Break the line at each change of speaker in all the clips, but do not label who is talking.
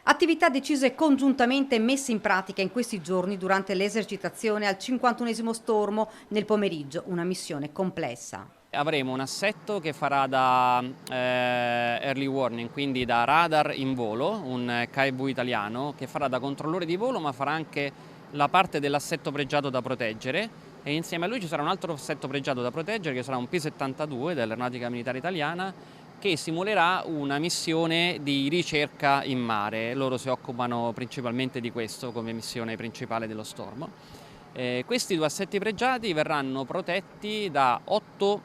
Attività decise congiuntamente e messe in pratica in questi giorni durante l'esercitazione al 51esimo Stormo nel pomeriggio, una missione complessa.
Avremo un assetto che farà da early warning, quindi da radar in volo, un KV italiano che farà da controllore di volo, ma farà anche la parte dell'assetto pregiato da proteggere, e insieme a lui ci sarà un altro assetto pregiato da proteggere che sarà un P-72 dell'Aeronautica Militare Italiana, che simulerà una missione di ricerca in mare. Loro si occupano principalmente di questo come missione principale dello Stormo. Questi due assetti pregiati verranno protetti da 8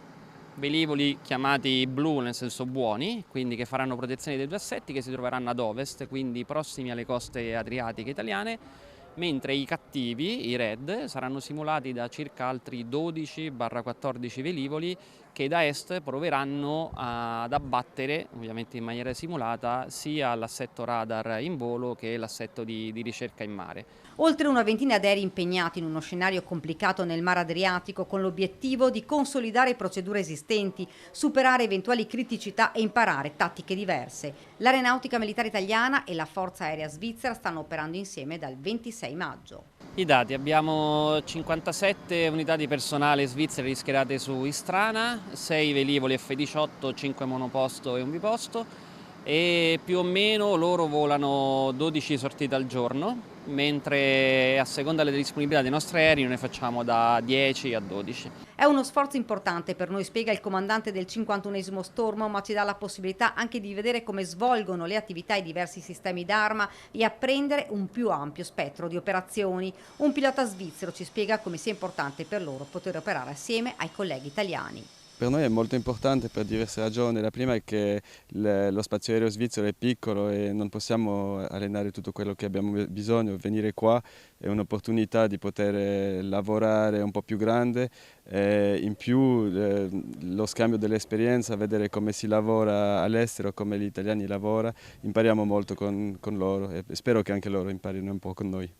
velivoli chiamati blu, nel senso buoni, quindi che faranno protezione dei due assetti, che si troveranno ad ovest, quindi prossimi alle coste adriatiche italiane, mentre i cattivi, i red, saranno simulati da circa altri 12-14 velivoli che da est proveranno ad abbattere, ovviamente in maniera simulata, sia l'assetto radar in volo che l'assetto di ricerca in mare.
Oltre una ventina di aerei impegnati in uno scenario complicato nel Mar Adriatico con l'obiettivo di consolidare procedure esistenti, superare eventuali criticità e imparare tattiche diverse. L'Aeronautica Militare Italiana e la Forza Aerea Svizzera stanno operando insieme dal 26 maggio.
I dati: abbiamo 57 unità di personale svizzere schierate su Istrana, 6 velivoli F-18, 5 monoposto e un biposto, e più o meno loro volano 12 sortite al giorno, mentre a seconda delle disponibilità dei nostri aerei noi ne facciamo da 10 a 12.
È uno sforzo importante per noi, spiega il comandante del 51esimo Stormo, ma ci dà la possibilità anche di vedere come svolgono le attività i diversi sistemi d'arma e apprendere un più ampio spettro di operazioni. Un pilota svizzero ci spiega come sia importante per loro poter operare assieme ai colleghi italiani.
Per noi è molto importante per diverse ragioni. La prima è che lo spazio aereo svizzero è piccolo e non possiamo allenare tutto quello che abbiamo bisogno. Venire qua è un'opportunità di poter lavorare un po' più grande, in più lo scambio dell'esperienza, vedere come si lavora all'estero, come gli italiani lavorano, impariamo molto con loro e spero che anche loro imparino un po' con noi.